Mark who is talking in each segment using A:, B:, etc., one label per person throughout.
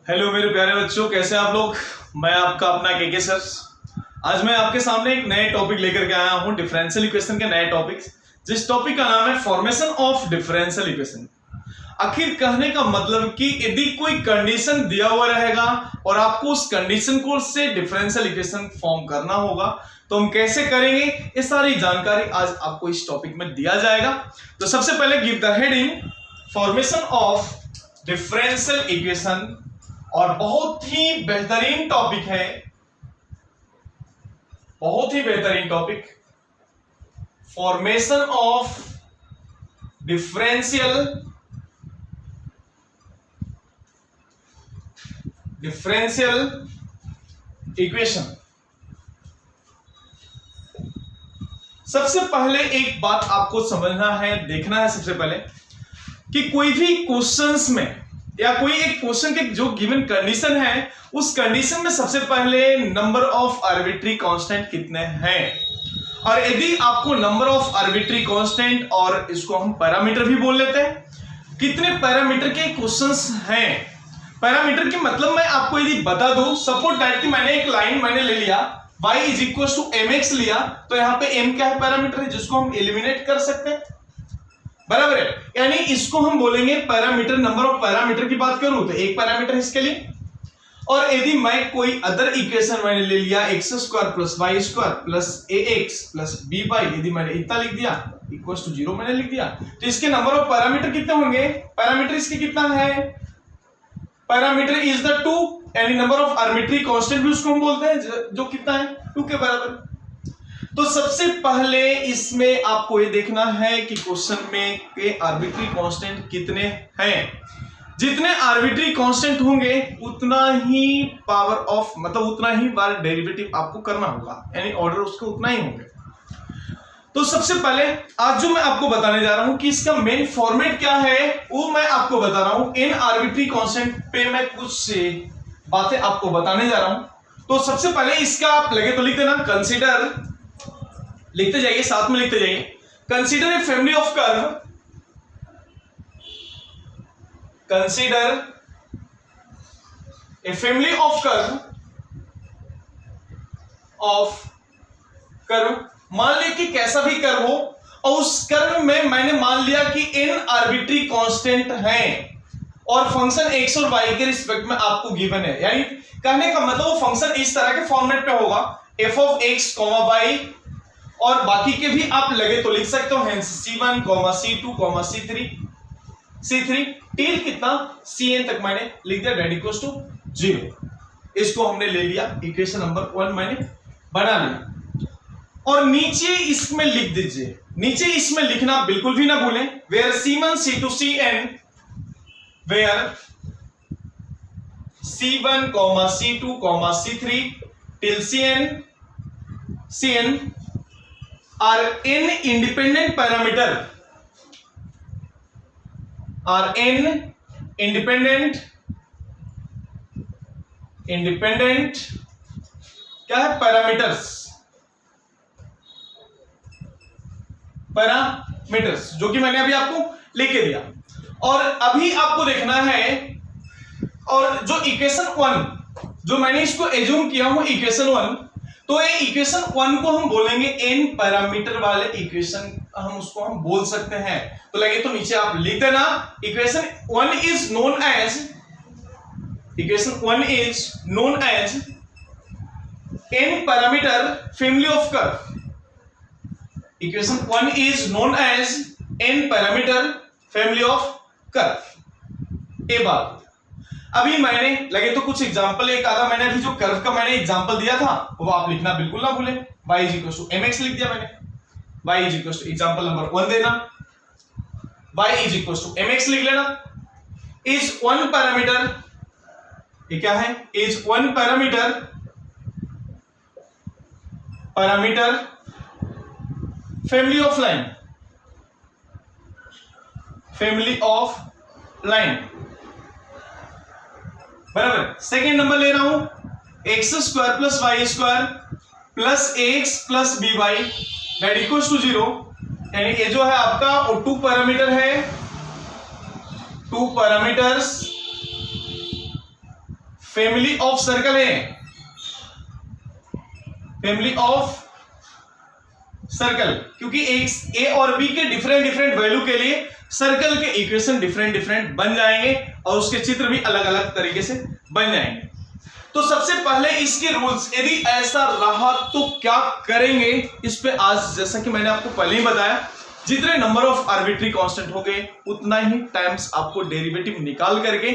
A: Hello मेरे प्यारे बच्चों, कैसे आप लोग। मैं आपका अपना के सर। आज मैं आपके सामने एक नए टॉपिक लेकर के आया हूं, डिफरेंशियल इक्वेशन के नए टॉपिक, जिस टॉपिक का नाम है फॉर्मेशन ऑफ डिफरेंशियल इक्वेशन। आखिर कहने का मतलब कि यदि कोई कंडीशन दिया हुआ रहेगा और आपको उस कंडीशन को से डिफरेंशियल इक्वेशन फॉर्म करना होगा तो हम कैसे करेंगे, ये सारी जानकारी आज आपको इस टॉपिक में दिया जाएगा। तो सबसे पहले give the heading formation of differential equation, और बहुत ही बेहतरीन टॉपिक है, बहुत ही बेहतरीन topic, formation of differential equation. सबसे पहले एक बात आपको समझना है, देखना है सबसे पहले कि कोई भी क्वेश्चंस में या कोई एक क्वेश्चन के जो गिवन कंडीशन है, उस कंडीशन में सबसे पहले नंबर ऑफ आर्बिट्री कांस्टेंट कितने हैं। और यदि आपको नंबर ऑफ आर्बिट्री कांस्टेंट, और इसको हम पैरामीटर भी बोल लेते हैं, कितने पैरामीटर के क्वेश्चंस हैं। पैरामीटर के मतलब मैं आपको यदि बता दूं, सपोज दैट कि मैंने एक लाइन ले लिया y is equal to mx लिया, तो यहां पे m क्या है, पैरामीटर है जिसको हम एलिमिनेट कर सकते हैं, बराबर है। यानी इसको हम बोलेंगे पैरामीटर। नंबर ऑफ पैरामीटर की बात करूं तो एक पैरामीटर है इसके लिए। और यदि मैं कोई अदर इक्वेशन मैंने ले लिया x square plus y square plus ax plus by, यदि मैंने इतना लिख दिया इक्वल टू 0 मैंने लिख दिया, तो इसके नंबर ऑफ पैरामीटर कितने होंगे। पैरामीटर इसके कितना है, पैरामीटर इज द 2, यानी नंबर ऑफ आर्बिट्री कांस्टेंट भी उसको हम बोलते हैं, जो कितना है 2 के बराबर। तो सबसे पहले इसमें आपको ये देखना है कि क्वेश्चन में के आर्बिट्री कांस्टेंट कितने हैं। जितने आर्बिट्री कांस्टेंट होंगे उतना ही पावर ऑफ, मतलब उतना ही बार डेरिवेटिव आपको करना होगा, यानी ऑर्डर उसका उतना ही होंगे। तो सबसे पहले आज जो मैं आपको बताने जा रहा हूं कि इसका मेन फॉर्मेट क्या है, वो मैं आपको बता रहा हूं। इन आर्बिट्री कांस्टेंट पे मैं कुछ बातें आपको बताने जा रहा हूं। तो सबसे पहले इसका आप लगे तो लिख देना, कंसीडर, लिखते जाइए, साथ में लिखते जाइए। Consider a family of curve, consider a family of curve. मान लिया कि कैसा भी कर्व हो, और उस कर्व में मैंने मान लिया कि n आर्बिट्री कांस्टेंट हैं और फंक्शन x और y के रिस्पेक्ट में आपको गिवन है। यानी कहने का मतलब वो फंक्शन इस तरह के फॉर्मेट पे होगा, f ऑफ x, y, और बाकी के भी आप लगे तो लिख सकते हो, hence c1, c2, c3 till कितना cn तक मैंने लिख दिया, डेट इक्वल्स टू 0। इसको हमने ले लिया, इक्वेशन नंबर 1 मैंने बना लिया। और नीचे इसमें लिख दीजिए, नीचे इसमें लिखना बिल्कुल भी ना भूलें, where c1, c2, cn, where c1, c2, c3 till cn are n independent parameter, are n independent क्या है, पैरामीटर्स, जो कि मैंने अभी आपको लिख के दिया। और अभी आपको देखना है, और जो इक्वेशन 1 जो मैंने इसको एज्यूम किया हूं इक्वेशन 1, तो ये इक्वेशन 1 को हम बोलेंगे n पैरामीटर वाले इक्वेशन, हम उसको हम बोल सकते हैं। तो लगे तो नीचे आप लिख देना, equation 1 is known as n parameter family of curve. Equation 1 is known as n parameter family of curve. ये बात अभी मैंने लगे तो कुछ एग्जांपल एक आधा मैंने अभी जो कर्व का मैंने एग्जांपल दिया था वो आप लिखना बिल्कुल ना भूलें। y is equal to mx लिख दिया मैंने, y is equal to example number 1 देना, y is equal to mx लिख लेना। इज वन पैरामीटर, ये क्या है, is one parameter family of line, बराबर। सेकेंड नंबर ले रहा हूं x square plus y square plus x plus b y that equals to 0, यानी ये जो है आपका वो 2 पैरामीटर है, 2 पैरामीटर्स फैमिली ऑफ सर्कल है, फैमिली ऑफ सर्कल, क्योंकि ए और बी के डिफरेंट डिफरेंट वैल्यू के लिए सर्कल के इक्वेशन डिफरेंट डिफरेंट बन जाएंगे और उसके चित्र भी अलग अलग तरीके से बन जाएंगे। तो सबसे पहले इसके रूल्स, यदि ऐसा रहा तो क्या करेंगे, इस पे आज जैसा कि मैंने आपको पहले ही बताया, जितने नंबर ऑफ आर्बिट्री कांस्टेंट हो गए उतना ही टाइम्स आपको डेरिवेटिव निकाल करके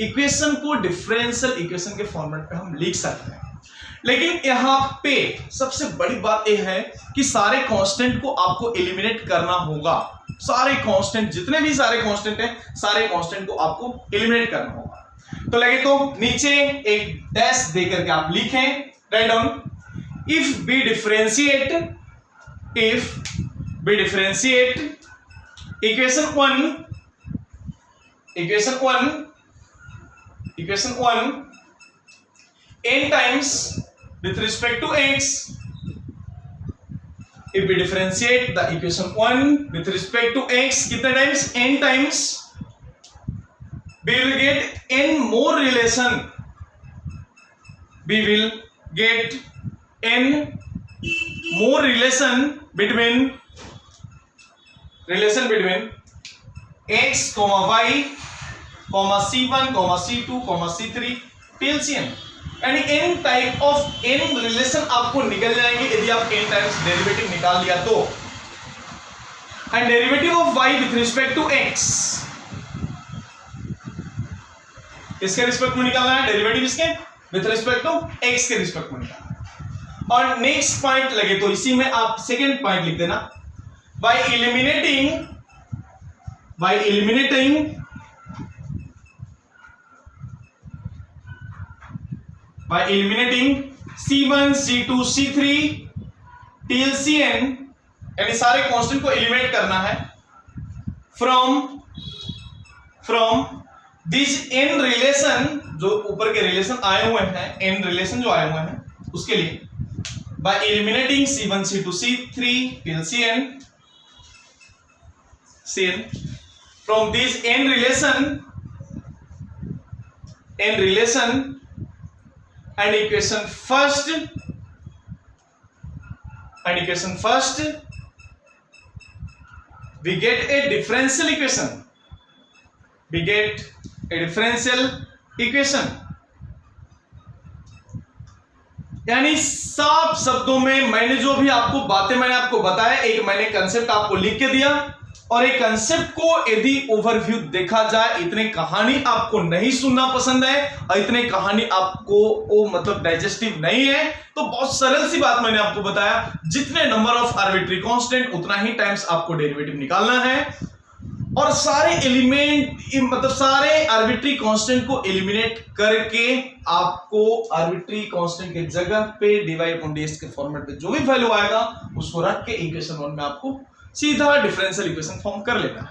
A: इक्वेशन को डिफरेंशियल इक्वेशन के फॉर्मेट पे हम लिख सकते हैं। लेकिन यहां पे सबसे बड़ी बात यह है कि सारे कांस्टेंट को आपको एलिमिनेट करना होगा। सारे कांस्टेंट, जितने भी सारे कांस्टेंट हैं, सारे कांस्टेंट को आपको एलिमिनेट करना होगा। तो लगे तो नीचे एक डैश देकर के आप लिखें, right down, if be differentiate equation 1 n times with respect to x, if we differentiate the equation 1 with respect to x, कितने times, n times, we will get n more relation, we will get n more relation between x, y, c1, c2, c3 till cn, यानी n type of n relation आपको निकल जाएंगे यदि आप n times derivative निकाल लिया तो। And derivative of y with respect to x, किसके रिस्पेक्ट में निकालना है, डेरिवेटिव इसके विथ रिस्पेक्ट टू x के रिस्पेक्ट में निकालना है। और नेक्स्ट पॉइंट लगे तो इसी में आप सेकेंड पॉइंट लिख देना, by eliminating c1, c2, c3 till cn, यानी सारे कांस्टेंट को एलिमिनेट करना है फ्रॉम दिस n रिलेशन, जो ऊपर के रिलेशन आए हुए हैं, n रिलेशन जो आए हुए हैं उसके लिए, by eliminating c1, c2, c3 till cn from this n relation and equation first we get a differential equation, यानी साफ शब्दों में मैंने जो भी आपको बातें मैंने आपको बताया, एक मैंने कंसेप्ट आपको लिख के दिया और एक कंसेप्ट को यदि ओवरव्यू देखा जाए, इतने कहानी आपको नहीं सुनना पसंद है और इतने कहानी आपको मतलब डाइजेस्टिव नहीं है, तो बहुत सरल सी बात मैंने आपको बताया, जितने नंबर ऑफ आर्बिट्री कांस्टेंट उतना ही टाइम्स आपको डेरिवेटिव निकालना है और सारे एलिमेंट मतलब सारे आर्बिट्री कांस्टेंट को एलिमिनेट करके आपको आर्बिट्री कांस्टेंट के जगह पे डिवाइड अपॉन dx के फॉर्मेट पे जो भी वैल्यू आएगा उसको रख के इक्वेशन 1 में आपको सीधा डिफरेंशियल इक्वेशन फॉर्म कर लेना है।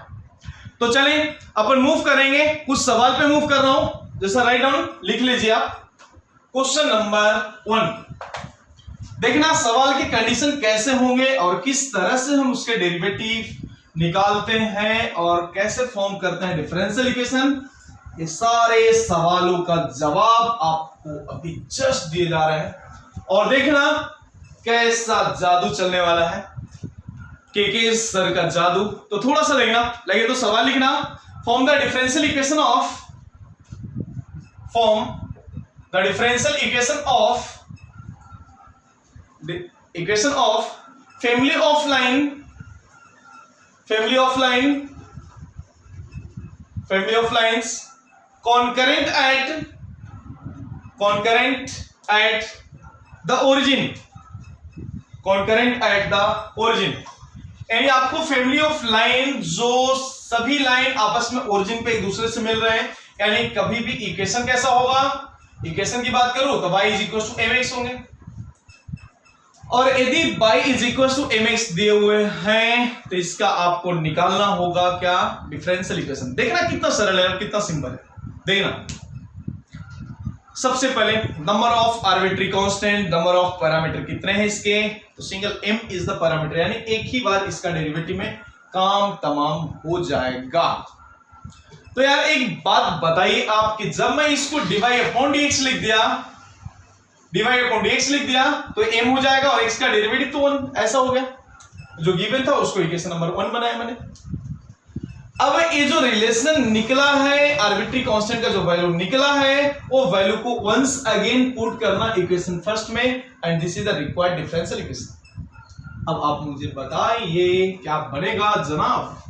A: तो चलें अपन मूव करेंगे, कुछ सवाल पे मूव कर रहा हूं, जैसा राइट डाउन लिख लीजिए आप। क्वेश्चन नंबर 1, देखना सवाल के कंडीशन कैसे होंगे और किस तरह से हम उसके डेरिवेटिव निकालते हैं और कैसे फॉर्म करते हैं डिफरेंशियल इक्वेशन। ये सारे सवालों का जवाब आपको अभी जस्ट दिए जा रहे हैं और देखना कैसा जादू चलने वाला है, के सर का जादू। तो थोड़ा सा देखना, लगे तो सवाल लिखना, form the differential equation of family of lines concurrent at the origin, यानी आपको फैमिली ऑफ लाइन जो सभी लाइन आपस में ओरिजिन पे एक दूसरे से मिल रहे हैं, यानी कभी भी इक्वेशन कैसा होगा, इक्वेशन की बात करूं तो y is equal to mx होंगे और यदि y is equal to mx दिए हुए हैं तो इसका आपको निकालना होगा क्या, डिफरेंशियल इक्वेशन। देखना कितना सरल है और कितना सिंपल है। देखना सबसे पहले number of arbitrary constant, number of parameter कितने हैं इसके, तो single m is the parameter, यानी एक ही बार इसका डेरिवेटिव में काम तमाम हो जाएगा। तो यार एक बात बताइए आप कि जब मैं इसको dy/dx लिख दिया तो m हो जाएगा और x का डेरिवेटिव तो 1 ऐसा हो गया, जो गिवन था उसको इक्वेशन नंबर 1 बनाया मैंने। अब ये जो रिलेशन निकला है, आर्बिट्री कांस्टेंट का जो वैल्यू निकला है, वो वैल्यू को वंस अगेन पुट करना इक्वेशन फर्स्ट में, and this is the required differential equation. अब आप मुझे बताइए क्या बनेगा जनाब।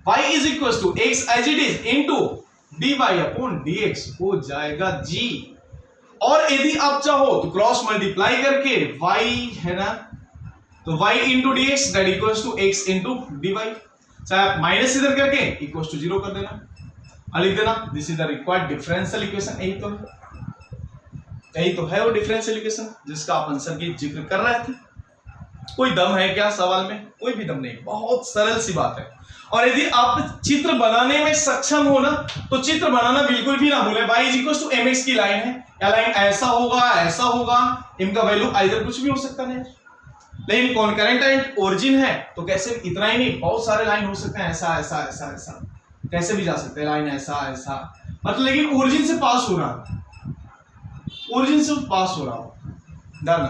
A: y is equal to x as it is into dy/dx हो जाएगा g, और यदि आप चाहो तो क्रॉस मल्टीप्लाई करके y है ना, तो y into dx that equals to x into dy, चाहे आप माइनस इधर करके इक्वल्स टू 0 कर देना और लिख देना this is the required differential equation. यही तो है वो डिफरेंशियल इक्वेशन जिसका आप आंसर की जिक्र कर रहे थे। कोई दम है क्या सवाल में? कोई भी दम नहीं, बहुत सरल सी बात है। और यदि आप चित्र बनाने में सक्षम हो ना, तो चित्र बनाना बिल्कुल भी ना भूले। y is equal to mx की लाइन है, या लाइन ऐसा होगा, इनका वैल्यू आइदर कुछ भी हो सकता है, लेकिन कॉन्करेंट एंड ओरिजिन है तो कैसे, इतना ही नहीं बहुत सारे लाइन हो सकते हैं, ऐसा ऐसा ऐसा ऐसा कैसे भी जा सकते हैं, लाइन ऐसा ऐसा, मतलब लेकिन ओरिजिन से पास हो रहा हो डर।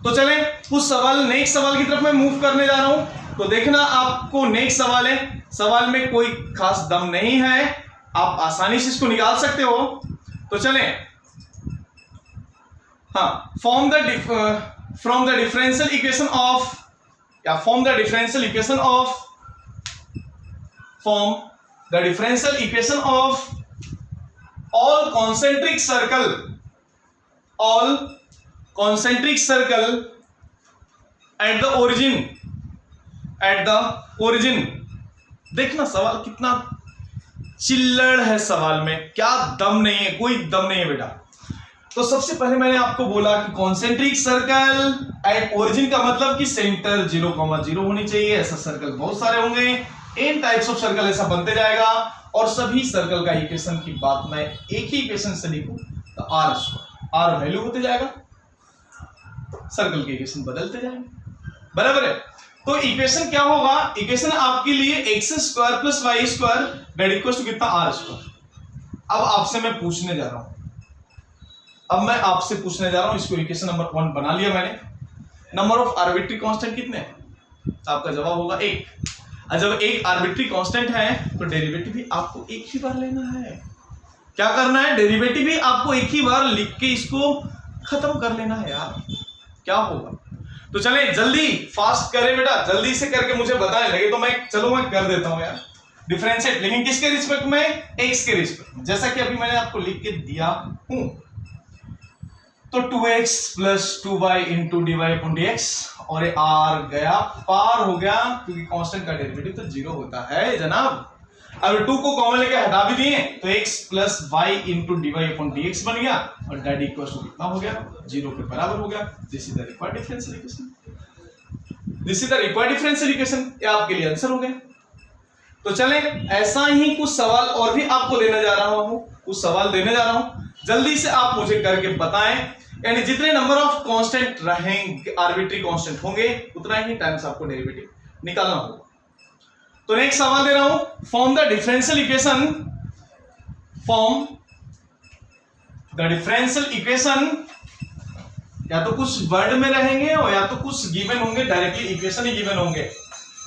A: तो चले उस नेक्स्ट सवाल की तरफ मैं मूव करने जा रहा हूं। तो देखना आपको नेक्स्ट सवाल है, सवाल में कोई खास दम नहीं है, आप आसानी से इसको निकाल सकते हो। तो चले, हाँ, form the differential equation of all concentric circle at the origin। देखना सवाल कितना चिल्लड़ है, सवाल में क्या दम नहीं है, कोई दम नहीं है बेटा। तो सबसे पहले मैंने आपको बोला कि कॉन्सेंट्रिक सर्कल एट ओरिजिन का मतलब कि सेंटर 0,0 होनी चाहिए। ऐसा सर्कल बहुत सारे होंगे, एन टाइप्स ऑफ सर्कल ऐसा बनते जाएगा, और सभी सर्कल का इक्वेशन की बात मैं एक ही इक्वेशन से लिखूं तो आर वैल्यू होते जाएगा, सर्कल के इक्वेशन बदलते जाएंगे, बराबर है। तो इक्वेशन क्या होगा, इक्वेशन आपके लिए x² + y² that equals to कितना, r²। अब आपसे मैं पूछने जा रहा हूं, इसको इक्वेशन नंबर 1 बना लिया मैंने। नंबर ऑफ आर्बिट्री कांस्टेंट कितने हैं? आपका जवाब होगा 1। और जब एक आर्बिट्री कांस्टेंट है तो डेरिवेटिव भी आपको एक ही बार लेना है। क्या करना है, डेरिवेटिव भी आपको एक ही बार लिख के इसको खत्म कर लेना है यार, क्या होगा। तो चले जल्दी फास्ट करें बेटा, जल्दी से करके मुझे बताएं, लगे तो मैं कर देता हूं यार डिफरेंशिएट, लेकिन किसके रिस्पेक्ट में, x के रिस्पेक्ट में, जैसा कि अभी मैंने आपको लिख के दिया हूं। तो 2x + 2y इंटू dy/dx, और ये r गया पार हो गया, क्योंकि कांस्टेंट का डेरिवेटिव तो 0 होता है जनाब। अब 2 को कॉमन लेके हटा भी दिए तो x + y इंटू dy/dx बन गया, और दैट इक्वल्स टू कितना हो गया, 0 के बराबर हो गया। This is the required differential equation. ये आपके लिए आंसर हो गया। तो चले ऐसा ही कुछ सवाल और भी आपको देने जा रहा हूं, जल्दी से आप मुझे करके बताएं, यानी जितने नंबर ऑफ कांस्टेंट रहेंगे, आर्बिट्री कांस्टेंट होंगे, उतना ही टाइम्स आपको डेरिवेटिव निकालना होगा। तो नेक्स्ट सवाल दे रहा हूं, फॉर्म द डिफरेंशियल इक्वेशन। या तो कुछ वर्ड में रहेंगे और या तो कुछ गिवन होंगे, डायरेक्टली इक्वेशन ही गिवन होंगे।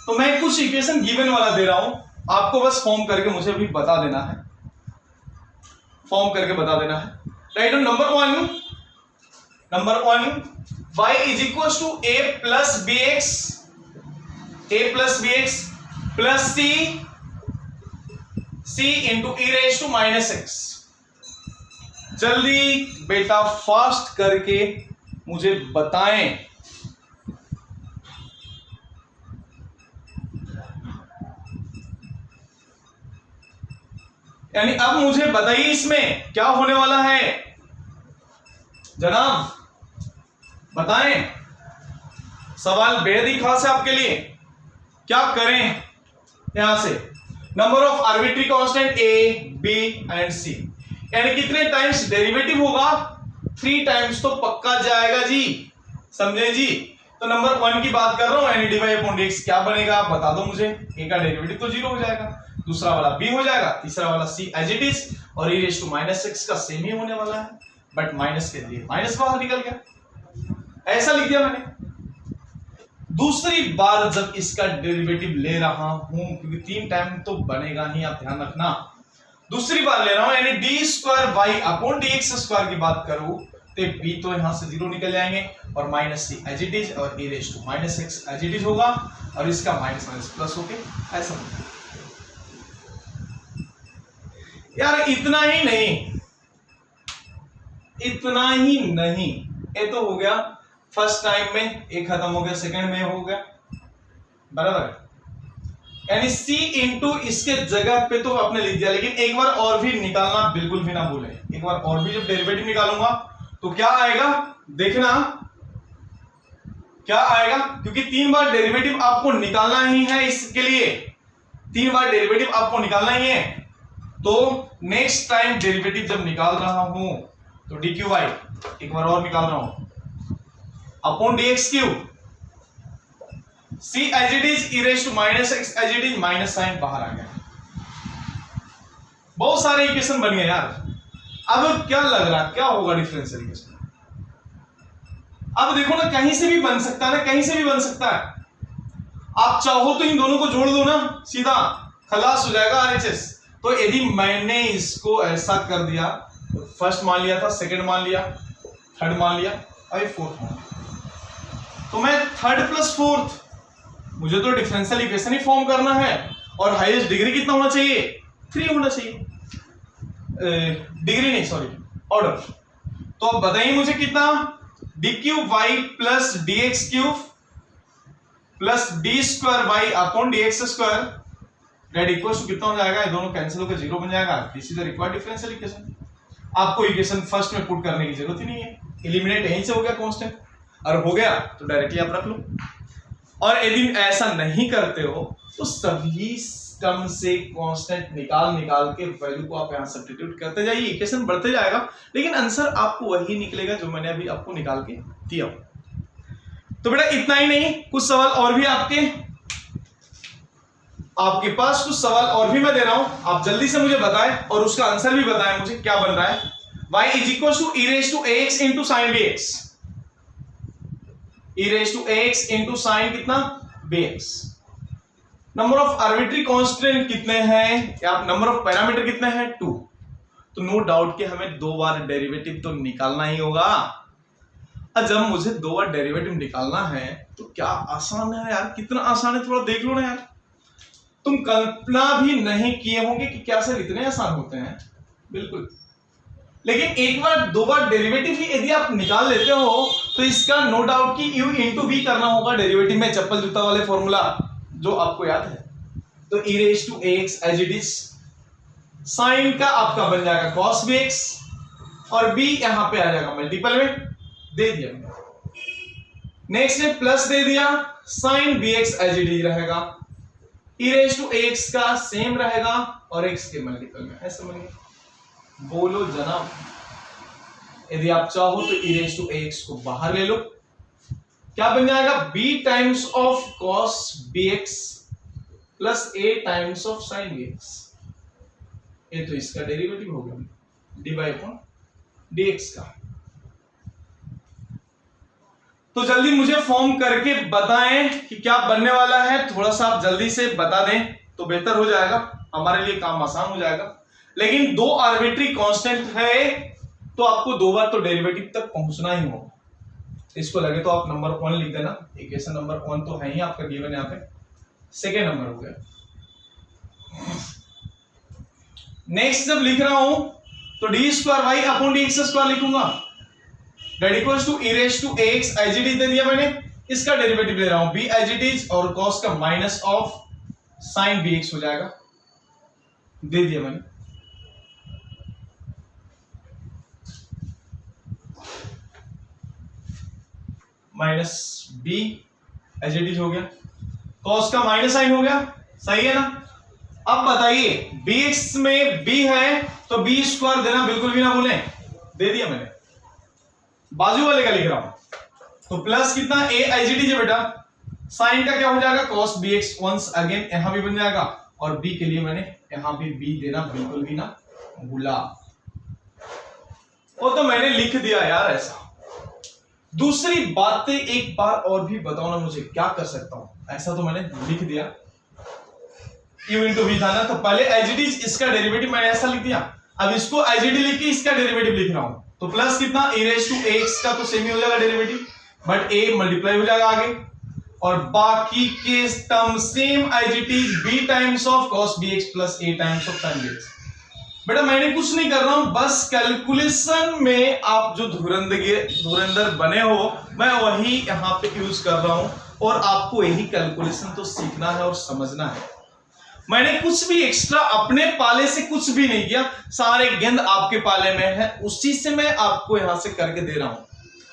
A: तो मैं कुछ इक्वेशन गिवन वाला दे रहा हूं, आपको बस फॉर्म करके मुझे भी बता देना है, right. Number 1 y is equal to a + bx plus c into e⁻⁻x। जल्दी बेटा फास्ट करके मुझे बताएं। यानी अब मुझे बताइए इसमें क्या होने वाला है जनाब, बताएं। सवाल बेहद ही खास है आपके लिए। क्या करें, यहां से number of arbitrary constant a, b and c, यानी कितने टाइम्स डेरिवेटिव होगा, 3 टाइम्स तो पक्का जाएगा जी, समझे जी। तो नंबर 1 की बात कर रहा हूं, यानी dy/dx क्या बनेगा, बता दो मुझे। a का डेरिवेटिव तो 0 हो जाएगा, दूसरा वाला b हो जाएगा, तीसरा वाला c एज इट इज, और e raise to minus x का सेम ही होने वाला है, बट माइनस के लिए माइनस बाहर निकल गया, ऐसा लिख दिया मैंने। दूसरी बार जब इसका डेरिवेटिव ले रहा हूं, क्योंकि 3 टाइम तो बनेगा ही, आप ध्यान रखना, दूसरी बार ले रहा हूं, यानी d square Y upon D x square की बात करूं तो b तो यहां से 0 निकल जाएंगे, और minus c as it is, और e raise to minus x as it is होगा, और इसका माइनस माइनस प्लस होके ऐसा होगा। यार इतना ही नहीं, इतना ही नहीं, ये तो हो गया फर्स्ट टाइम में, एक खत्म हो गया, सेकंड में हो गया, बराबर है, यानी c इंटू इसके जगह पे तो आपने लिख दिया, लेकिन एक बार और भी निकालना बिल्कुल भी ना भूलें। एक बार और भी जब डेरिवेटिव निकालूंगा तो क्या आएगा, देखना क्या आएगा, क्योंकि 3 बार डेरिवेटिव आपको निकालना ही है, इसके लिए 3 बार डेरिवेटिव आपको निकालना ही है। तो नेक्स्ट टाइम डेरिवेटिव जब निकाल रहा हूं तो डी क्यू वाई एक बार और निकाल रहा हूं upon D x cube, c as it is, e raise to minus x as it is, minus sign बाहर आ गया, बहुत सारे इक्वेशन बन गए यार। अब क्या लग रहा, क्या होगा डिफरेंशियल इक्वेशन? अब देखो ना, कहीं से भी बन सकता है ना, कहीं से भी बन सकता है। आप चाहो तो इन दोनों को जोड़ दो ना, सीधा खलास हो जाएगा आरएचएस। तो यदि मैंने इसको ऐसा कर दिया, तो फर्स्ट मान लिया था, सेकंड मान लिया, थर्ड मान लिया, और फोर्थ मान लिया, तो मैं थर्ड प्लस फोर्थ, मुझे तो डिफरेंशियल इक्वेशन ही फॉर्म करना है, और हाईएस्ट डिग्री कितना होना चाहिए, 3 होना चाहिए, डिग्री नहीं सॉरी ऑर्डर। तो अब बताइए मुझे कितना, d cube y plus d x cube plus d square Y upon D x square that equal to कितना हो जाएगा, ये दोनों कैंसिल होकर 0 बन जाएगा। This is the required differential equation. आपको इक्वेशन फर्स्ट में पुट करने की जरूरत ही नहीं है, एलिमिनेट यहीं से हो गया कांस्टेंट, और हो गया तो डायरेक्टली आप रख लो। और यदि ऐसा नहीं करते हो तो सभी टर्म से कांस्टेंट निकाल के वैल्यू को आप यहां सब्स्टिट्यूट करते जाइए, इक्वेशन बढ़ते जाएगा, लेकिन आंसर आपको वही निकलेगा जो मैंने अभी आपको निकाल के दिया। तो बेटा इतना ही नहीं, कुछ सवाल और भी आपके पास कुछ सवाल और भी मैं दे रहा हूं, आप जल्दी से मुझे बताएं और उसका आंसर भी बताएं मुझे क्या बन रहा है। y is equal to e raise to ax into sine bx, e raise to ax into sine कितना bx। Number of arbitrary constant कितने हैं, या नंबर ऑफ पैरामीटर कितने हैं, 2। तो नो डाउट कि हमें 2 बार डेरिवेटिव तो निकालना ही होगा। अब जब मुझे 2 बार डेरिवेटिव निकालना है तो क्या आसान है यार, कितना आसान है, थोड़ा देख लो ना यार। तुम कल्पना भी नहीं किए होंगे कि क्या सर इतने आसान होते हैं, बिल्कुल। लेकिन एक बार 2 बार डेरिवेटिव ही यदि आप निकाल लेते हो तो इसका नो डाउट कि u इंटू v करना होगा डेरिवेटिव में, चप्पल जूता वाले फॉर्मूला जो आपको याद है। तो e raise to ax as it is, sine का आपका बन जाएगा cos bx, और b यहां पे आ जाएगा मल्टीपल में, दे दिया। नेक्स्ट में प्लस दे दिया, sine bx as it is रहेगा, e रेज टू ax का सेम रहेगा, और x के मल्टीपल में, ऐसा बन गया। बोलो जनाब, यदि आप चाहो तो e रेज टू ax को बाहर ले लो, क्या बन जाएगा, b times of cos bx plus a times of sin bx। ये तो इसका डेरिवेटिव हो गया dy अपॉन dx का। तो जल्दी मुझे फॉर्म करके बताएं कि क्या बनने वाला है, थोड़ा सा आप जल्दी से बता दें तो बेहतर हो जाएगा, हमारे लिए काम आसान हो जाएगा। लेकिन 2 आर्बिट्री कांस्टेंट है तो आपको 2 बार तो डेरिवेटिव तक पहुंचना ही होगा। इसको लगे तो आप नंबर 1 लिख देना, इक्वेशन नंबर 1 तो है ही आपका गिवन यहाँ पे, सेकेंड नंबर हो गया। नेक्स्ट जब लिख रहा हूं तो D square Y upon D x square लिखूंगा, that equals to e raise to ax as it is दे दिया मैंने, इसका डेरिवेटिव ले रहा हूं b एज इट इज, और cos का माइनस ऑफ sin bx हो जाएगा, दे दिया मैंने। Minus b as it is हो गया, cos का माइनस साइन हो गया, सही है ना। अब बताइए bx में b है तो b स्क्वायर देना बिल्कुल भी ना भूलें, दे दिया मैंने। बाजू वाले का लिख रहा हूं तो प्लस कितना a एज इट इज है बेटा, साइन का क्या हो जाएगा cos bx, वंस अगेन यहां भी बन जाएगा और b के लिए मैंने यहां पे b देना बिल्कुल भी ना भूला। वो तो मैंने लिख दिया यार ऐसा। दूसरी बातें एक बार और भी बताओ ना मुझे, क्या कर सकता हूं, ऐसा तो मैंने लिख दिया u इंटू वी था ना, तो पहले एज इट इज इसका डेरिवेटिव मैंने ऐसा लिख दिया, अब इसको एज इट इज लिख के इसका डेरिवेटिव लिख रहा हूं, तो प्लस कितना e रेज टू ax का तो सेम ही हो जाएगा डेरिवेटिव, बट a मल्टीप्लाई हो जाएगा आगे, और बाकी के term same as it is b times of cos bx plus a times of sin bx। बेटा मैंने कुछ नहीं कर रहा हूं, बस कैलकुलेशन में आप जो धुरंधर बने हो मैं वही यहां पे यूज कर रहा हूं, और आपको यही कैलकुलेशन तो सीखना है और समझना है। मैंने कुछ भी एक्स्ट्रा अपने पाले से कुछ भी नहीं किया, सारे गेंद आपके पाले में है, उसी से मैं आपको यहां से करके दे रहा हूं।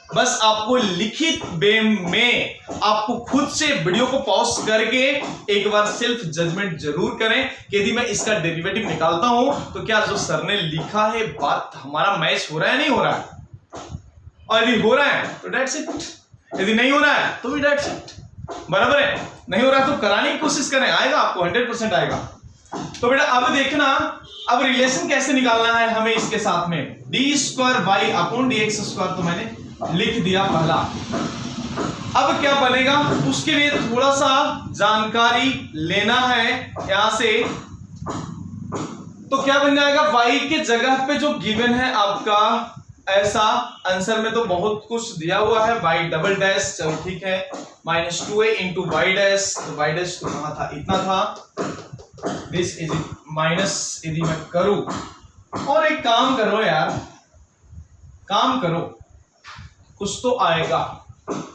A: बस आपको लिखित वे में आपको खुद से वीडियो को पॉज करके एक बार सेल्फ जजमेंट जरूर करें कि यदि मैं इसका डेरिवेटिव निकालता हूं तो क्या जो सर ने लिखा है बात हमारा मैच हो रहा है नहीं हो रहा है, और यदि हो रहा है तो दैट्स इट, यदि नहीं हो रहा है तो भी दैट्स इट, बराबर है। नहीं हो रहा है तो कराने की कोशिश करें, आएगा आपको 100% आएगा। तो बेटा अब देखना, अब रिलेशन कैसे निकालना है हमें इसके साथ में, d square Y upon D x square तो मैंने लिख दिया पहला। अब क्या बनेगा उसके लिए थोड़ा सा जानकारी लेना है यहां से, तो क्या बन जाएगा y के जगह पे जो गिवन है आपका, ऐसा आंसर में तो बहुत कुछ दिया हुआ है, y डबल डैश, चलो ठीक है, -2a इंटू वाई डैश, तो वाई डैश तो कहां था, इतना था, दिस इज माइनस यदि मैं करूं, और एक काम करो यार, काम करो, कुछ तो आएगा,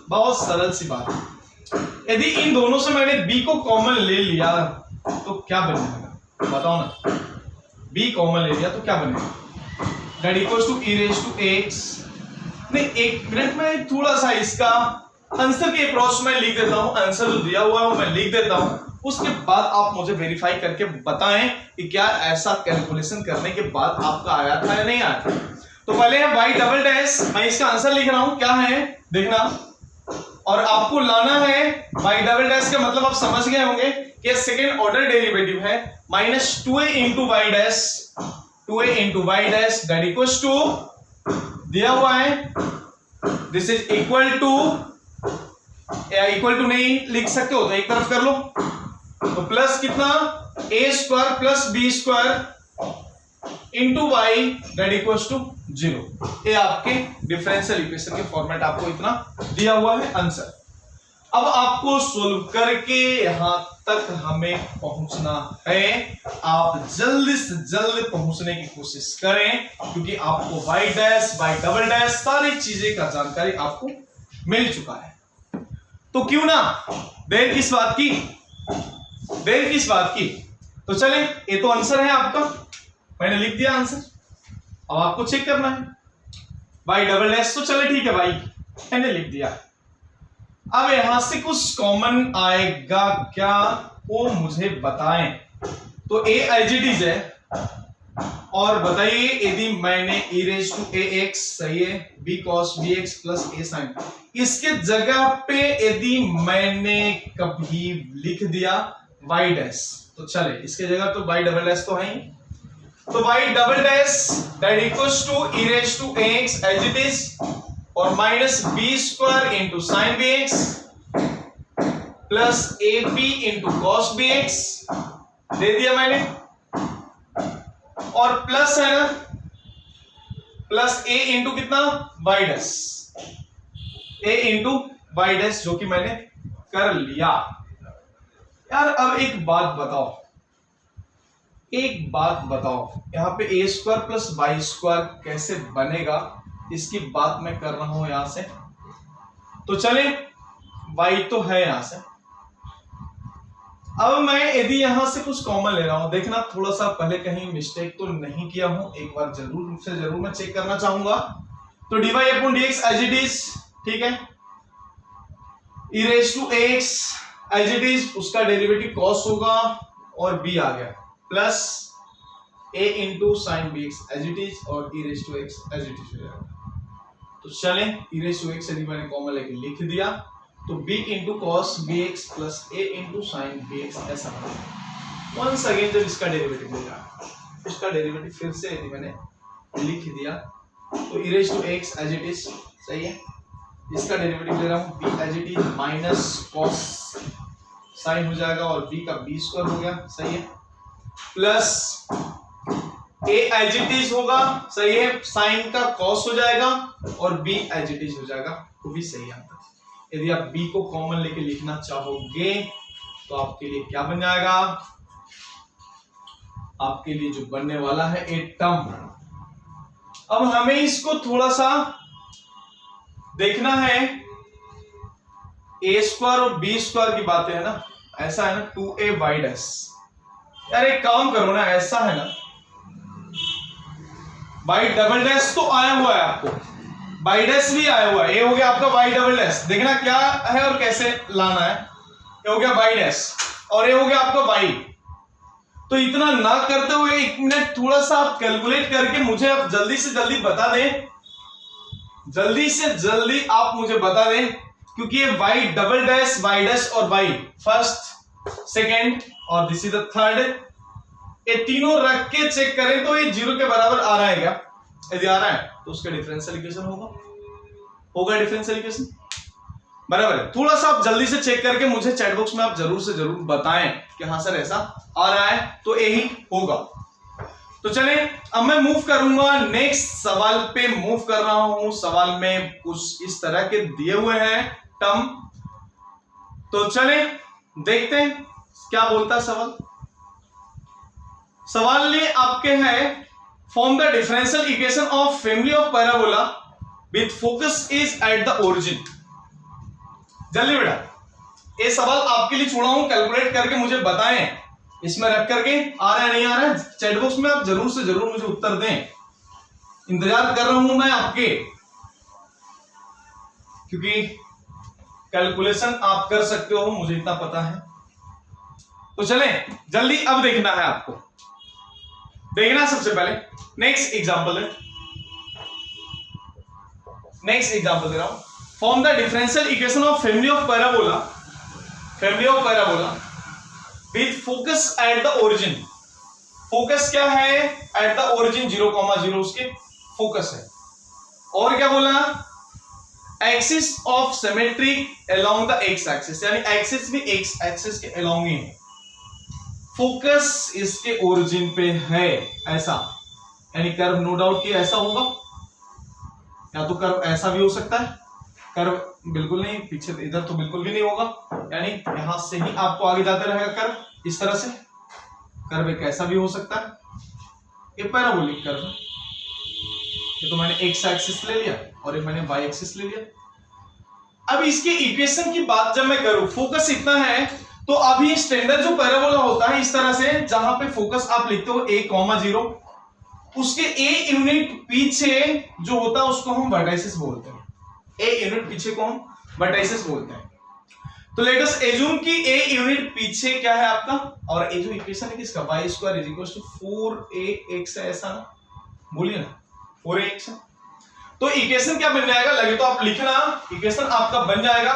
A: बहुत सरल सी बात है। यदि इन दोनों से मैंने b को कॉमन ले लिया तो क्या बनेगा बताओ ना, b कॉमन ले लिया तो क्या बनेगा, that equals to e raise to ax। नहीं एक मिनट में थोड़ा सा इसका आंसर के अप्रोच में लिख देता हूं, आंसर जो दिया हुआ है वो मैं लिख देता हूं, उसके बाद आप मुझे वेरीफाई करके बताएं कि क्या ऐसा कैलकुलेशन करने के बाद आपका आया था या नहीं आया था। तो पहले है y डबल डैश, मैं इसका आंसर लिख रहा हूं, क्या है देखना, और आपको लाना है y डबल डैश का मतलब आप समझ गए होंगे कि सेकंड ऑर्डर डेरिवेटिव है, -2a into y dash, 2a into y dash that equals to, दिया हुआ है दिस इज इक्वल टू, या इक्वल टू नहीं लिख सकते हो तो एक तरफ कर लो, तो प्लस कितना a square plus b square into y that equals to 0। ये आपके डिफरेंशियल इक्वेशन के फॉर्मेट आपको इतना दिया हुआ है आंसर। अब आपको सोल्व करके यहां तक हमें पहुंचना है, आप जल्द से जल्द पहुंचने की कोशिश करें, क्योंकि आपको y dash y double dash सारी चीजें का जानकारी आपको मिल चुका है। तो क्यों ना देर किस बात की, देर किस बात की, तो चलें, ये तो आंसर है आपका, मैंने लिख दिया आंसर, अब आपको चेक करना है y डबल डैश, तो चले ठीक है भाई मैंने लिख दिया। अब यहां से कुछ कॉमन आएगा क्या वो मुझे बताएं, तो a एज इट इज है, और बताइए यदि मैंने e रेज टू ax, सही है, b cos bx plus a sin, इसके जगह पे यदि मैंने कभी लिख दिया y डैश, तो चले इसके जगह तो y डबल डैश तो है ही, तो y double dash that equals to e raise to ax as it is, और minus b square into sine bx plus ab into cos bx दे दिया मैंने, और प्लस है ना, प्लस a इंटू कितना y dash, a into y dash जो कि मैंने कर लिया। यार अब एक बात बताओ, एक बात बताओ, यहाँ पे a square plus y square कैसे बनेगा, इसकी बात मैं कर रहा हूं यहां से। तो चले y तो है यहां से, अब मैं यदि यहां से कुछ कॉमन ले रहा हूं, देखना थोड़ा सा पहले कहीं मिस्टेक तो नहीं किया हूं, एक बार जरूर से जरूर मैं चेक करना चाहूंगा। तो dy upon dx as it is, ठीक है, e raise to ax as it is, उसका डेरिवेटिव cos होगा, और b आ गया plus a into sine bx as it is, और e raise to x as it is हो जाएगा। तो चले e रेज टू x यदि मैंने कॉमन लेके लिख दिया, तो b into cos bx plus a into sine bx ऐसा बनेगा। वंस अगेन जब इसका डेरिवेटिव ले रहा, इसका डेरिवेटिव फिर से यदि मैंने लिख दिया तो e raised to x as it is, सही है। इसका डेरिवेटिव ले रहा हूँ b as it is minus cos sine हो जाएगा और b का b स्क्वायर हो गया, सही है, plus a as it is होगा, सही है, साइन का कॉस हो जाएगा और b एज इट इज हो जाएगा, वो भी सही आता है। यदि आप b को कॉमन लेके लिखना चाहोगे तो आपके लिए क्या बन जाएगा, आपके लिए जो बनने वाला है एक टर्म। अब हमें इसको थोड़ा सा देखना है, a स्क्वायर और b स्क्वायर की बातें है ना, ऐसा है ना 2a y डैश। यार एक काम करो ना, ऐसा है ना y डबल डैश तो आया हुआ है आपको, y डैश भी आया हुआ है, ये हो गया आपका y डबल डैश, देखना क्या है और कैसे लाना है। ये हो गया y डैश और ये हो गया आपका y। तो इतना ना करते हुए एक मिनट थोड़ा सा आप कैलकुलेट करके मुझे आप जल्दी से जल्दी बता दें, जल्दी से जल्दी आप मुझे बता दें, क्योंकि ये y double dash y dash और y फर्स्ट सेकेंड और दिस इज द थर्ड, ये तीनों रख के चेक करें तो ये जीरो के बराबर आ रहा है क्या? यदि आ रहा है तो उसका डिफरेंशियल इक्वेशन होगा डिफरेंशियल इक्वेशन, बराबर है। थोड़ा सा आप जल्दी से चेक करके मुझे चैट बॉक्स में आप जरूर से जरूर बताएं कि हाँ सर ऐसा आ रहा है, तो यही होगा। तो चलें अब मैं मूव करूंगा नेक्स्ट सवाल पे, मूव कर रहा हूं। सवाल में कुछ इस तरह के दिए हुए हैं टर्म, तो चलें देखते हैं क्या बोलता है सवाल। सवाल में आपके है form the differential equation of family of parabola with focus is at the origin. जल्दी बेटा, ये सवाल आपके लिए छोड़ा हूं, कैलकुलेट करके मुझे बताएं, इसमें रख करके आ रहा है नहीं आ रहा है, चैट बॉक्स में आप जरूर से जरूर मुझे उत्तर दें, इंतजार कर रहा हूं मैं आपके, क्योंकि कैलकुलेशन आप कर सकते हो मुझे इतना पता है। तो चलें जल्दी अब देखना है आपको, देखना सबसे पहले नेक्स्ट एग्जांपल है, नेक्स्ट एग्जांपल दे रहा हूं। Form the differential equation of family of parabola with focus at the origin. Focus क्या है? एट द ओरिजिन 0,0 उसके फोकस है। और क्या बोला? Axis of symmetry along the x axis, यानी एक्सिस भी एक्स एक्सिस के अलोंग ही है, फोकस इसके ओरिजिन पे है, ऐसा यानी कर्व नो डाउट कि ऐसा होगा, या तो कर्व ऐसा भी हो सकता है, कर्व बिल्कुल नहीं, पीछे इधर तो बिल्कुल भी नहीं होगा, यानी यहां से ही आपको आगे जाते रहेगा कर्व इस तरह से। कर्व एक ऐसा भी हो सकता है, ये पैराबोलिक कर्व है, ये तो मैंने एक्स एक्सिस ले लिया और ये मैंने वाई एक्सिस ले लिया। अब इसके इक्वेशन की बात जब मैं करूं, फोकस इतना है, तो अभी स्टैंडर्ड जो पैराबोला होता है इस तरह से, जहां पे फोकस आप लिखते हो a,0, उसके a यूनिट पीछे जो होता है उसको हम वर्टाइसिस बोलते हैं, a यूनिट पीछे को हम वर्टाइसिस बोलते हैं। तो लेट अस एज्यूम कि a यूनिट पीछे क्या है आपका, और ये जो इक्वेशन है किसका, y square is equal to 4ax है, ऐसा ना बोलिए ना, 4ax है। तो इक्वेशन क्या बन जाएगा, लगे तो आप लिखना, इक्वेशन आपका बन जाएगा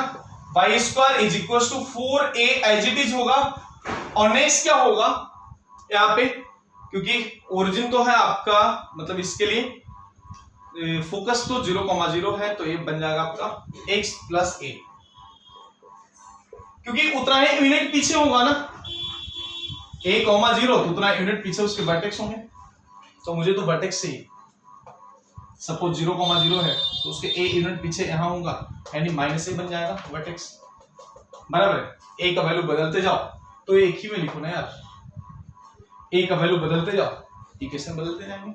A: y square is equal to 4a as it is होगा। और नेक्स्ट क्या होगा यहाँ पे, क्योंकि ओरिजिन तो है आपका, मतलब इसके लिए फोकस तो 0,0 है, तो ये बन जाएगा आपका x प्लस a, क्योंकि उतना ही यूनिट पीछे होगा ना, a,0 तो उतना यूनिट पीछे उसके वर्टेक्स होंगे, तो मुझे तो वर्टेक्स से सपोज 0,0 है तो उसके a यूनिट पीछे यहां होगा, यानी माइनस a बन जाएगा वर्टेक्स, बराबर है। a का वैल्यू बदलते जाओ, तो एक ही में लिखो ना यार, a का वैल्यू बदलते जाओ, इक्वेशन बदलते जाएंगे।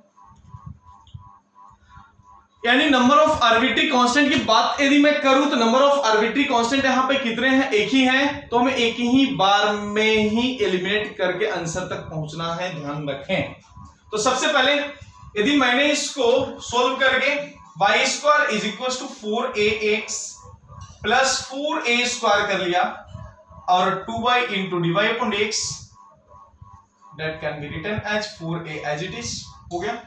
A: यानी नंबर ऑफ आर्बिट्री कांस्टेंट की बात यदि मैं करूं तो नंबर ऑफ आर्बिट्री कांस्टेंट यहां पे कितने हैं, एक ही है, तो हमें एक ही बार में ही एलिमिनेट करके आंसर तक पहुंचना है, ध्यान रखें। तो सबसे पहले यदि मैंने इसको सोल्व करके y square is equal to 4ax plus 4a square कर लिया और 2y into dy upon dx, that can be written as 4a as it is, हो गया,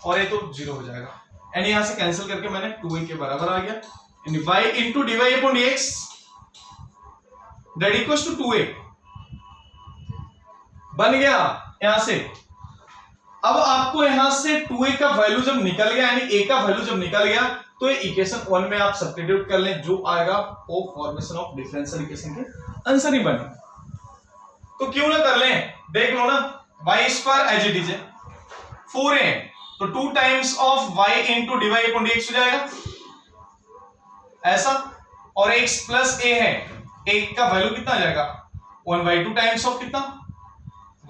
A: और ये तो 0 हो जाएगा, यानी यहां से कैंसिल करके मैंने 2a के बराबर आ गया, यानी y into dy upon dx that equals to 2a, बन गया यहां से। अब आपको यहां से 2a का वैल्यू जब निकल गया, यानी a का वैल्यू जब निकल गया, तो ये इक्वेशन 1 में आप सब्स्टिट्यूट कर लें, जो आएगा वो फॉर्मेशन ऑफ डिफरेंशियल इक्वेशन के आंसर ही बने। तो क्यों ना कर लें, देख लो ना, y square as it is है 4a, तो 2 times of y into dy upon dx हो जाएगा ऐसा, और x प्लस a है, a का वैल्यू कितना आ जाएगा 1/2 टाइम्स ऑफ कितना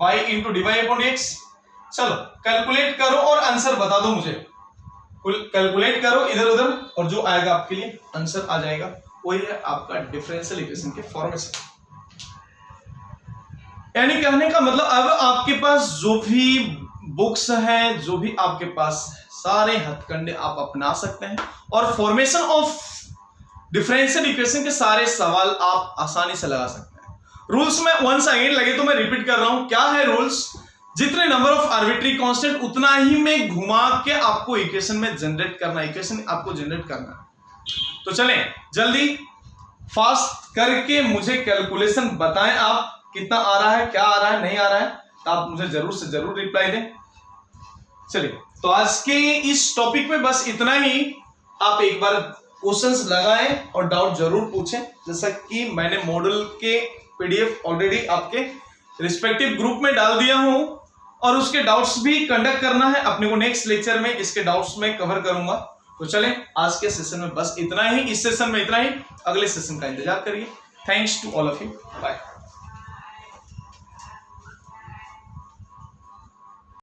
A: y into dy upon dx। चलो कैलकुलेट करो और आंसर बता दो मुझे, कैलकुलेट करो इधर उधर, और जो आएगा आपके लिए आंसर आ जाएगा, वही है आपका डिफरेंशियल इक्वेशन के फॉर्मेशन। यानी कहने का मतलब अब आपके पास जो भी बुक्स हैं, जो भी आपके पास सारे हथकंडे आप अपना सकते हैं, और फॉर्मेशन ऑफ डिफरेंशियल इक्वेशन के सारे सवाल आप आसानी से लगा सकते हैं। रूल्स में वंस अगेन लगे तो मैं रिपीट कर रहा हूं, क्या है रूल्स, जितने नंबर ऑफ आर्बिट्री कांस्टेंट उतना ही में घुमा के आपको इक्वेशन में जनरेट करना है, इक्वेशन आपको जनरेट करना है। तो चलें जल्दी फास्ट करके मुझे कैलकुलेशन बताएं, आप कितना आ रहा है, क्या आ रहा है, नहीं आ रहा है, तो आप मुझे जरूर से जरूर रिप्लाई दें। चलिए तो आज के इस टॉपिक में बस इतना ही। आप एक बार क्वेश्चंस लगाएं और डाउट जरूर पूछें, जैसा कि मैंने मॉडल के पीडीएफ ऑलरेडी आपके रिस्पेक्टिव ग्रुप में डाल दिया हूं, और उसके डाउट्स भी कंडक्ट करना है अपने को। नेक्स्ट लेक्चर में इसके डाउट्स में कवर करूंगा। तो चलें आज के सेशन में बस इतना ही, इस सेशन में इतना ही, अगले सेशन का इंतजार करिए। Thanks to all of you, bye.